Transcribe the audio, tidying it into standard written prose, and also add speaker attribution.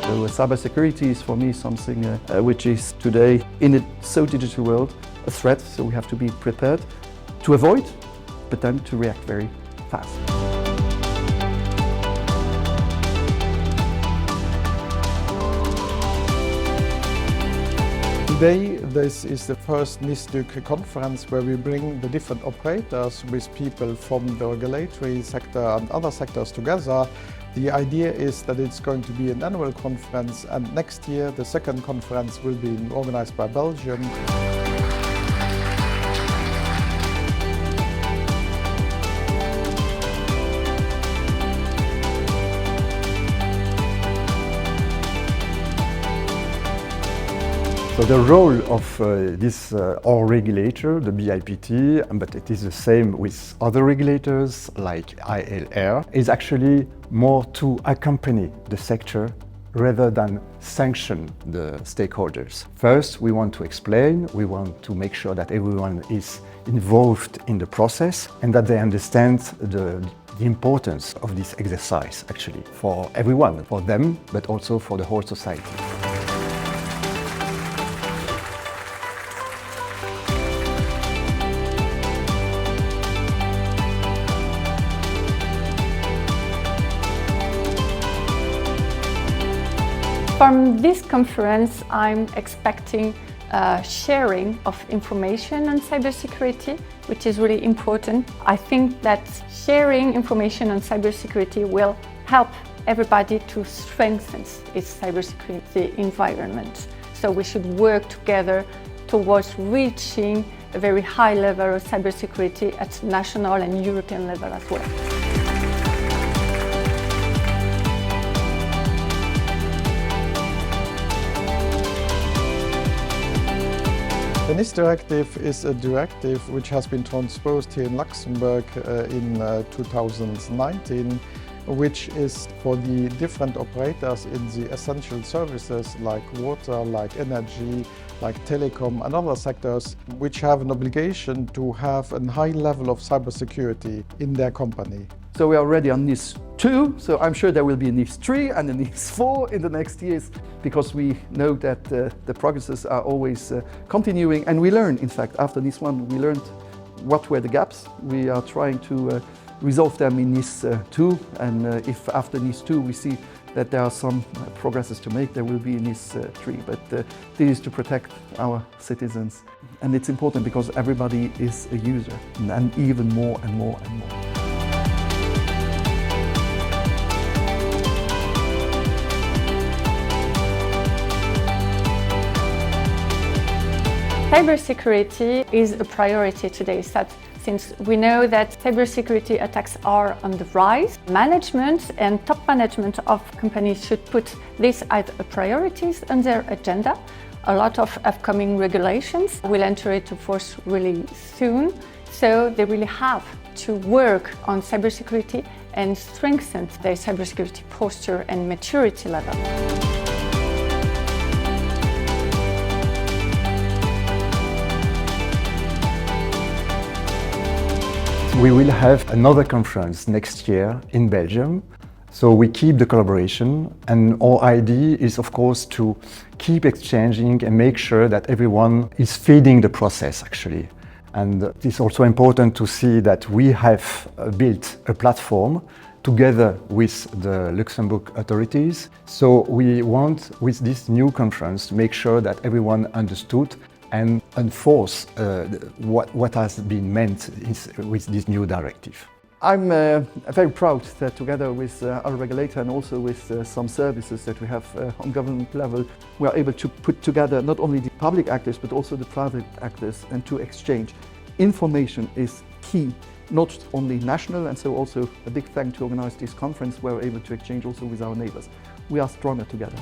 Speaker 1: So cybersecurity is for me something which is today, in a so digital world, a threat. So we have to be prepared to avoid, but then to react very fast.
Speaker 2: Today, this is the first NISDUC conference where we bring the different operators with people from the regulatory sector and other sectors together. The idea is that it's going to be an annual conference, and next year the second conference will be organized by Belgium.
Speaker 3: So the role of this our regulator, the BIPT, but it is the same with other regulators like ILR, is actually more to accompany the sector rather than sanction the stakeholders. First, we want to explain, we want to make sure that everyone is involved in the process and that they understand the importance of this exercise actually for everyone, for them, but also for the whole society.
Speaker 4: From this conference, I'm expecting sharing of information on cybersecurity, which is really important. I think that sharing information on cybersecurity will help everybody to strengthen its cybersecurity environment. So we should work together towards reaching a very high level of cybersecurity at national and European level as well.
Speaker 2: The NIS directive is a directive which has been transposed here in Luxembourg in 2019, which is for the different operators in the essential services like water, like energy, like telecom and other sectors, which have an obligation to have a high level of cybersecurity in their company.
Speaker 1: So we are already on NIS 2, so I'm sure there will be a NIS 3 and a NIS 4 in the next years, because we know that the progresses are always continuing, and we learn, in fact, after NIS 1, we learned what were the gaps. We are trying to resolve them in NIS 2, and if after NIS 2 we see that there are some progresses to make, there will be NIS 3. But this is to protect our citizens, and it's important because everybody is a user, and even more and more and more.
Speaker 4: Cybersecurity is a priority today, since we know that cybersecurity attacks are on the rise. Management and top management of companies should put this as a priorities on their agenda. A lot of upcoming regulations will enter into force really soon, so they really have to work on cybersecurity and strengthen their cybersecurity posture and maturity level.
Speaker 3: We will have another conference next year in Belgium. So we keep the collaboration, and our idea is of course to keep exchanging and make sure that everyone is feeding the process actually. And it's also important to see that we have built a platform together with the Luxembourg authorities. So we want, with this new conference, to make sure that everyone understood and enforce what has been meant with this new directive.
Speaker 1: I'm very proud that together with our regulator and also with some services that we have on government level, we are able to put together not only the public actors but also the private actors, and to exchange. Information is key, not only national, and so also a big thank to organize this conference where we're able to exchange also with our neighbors. We are stronger together.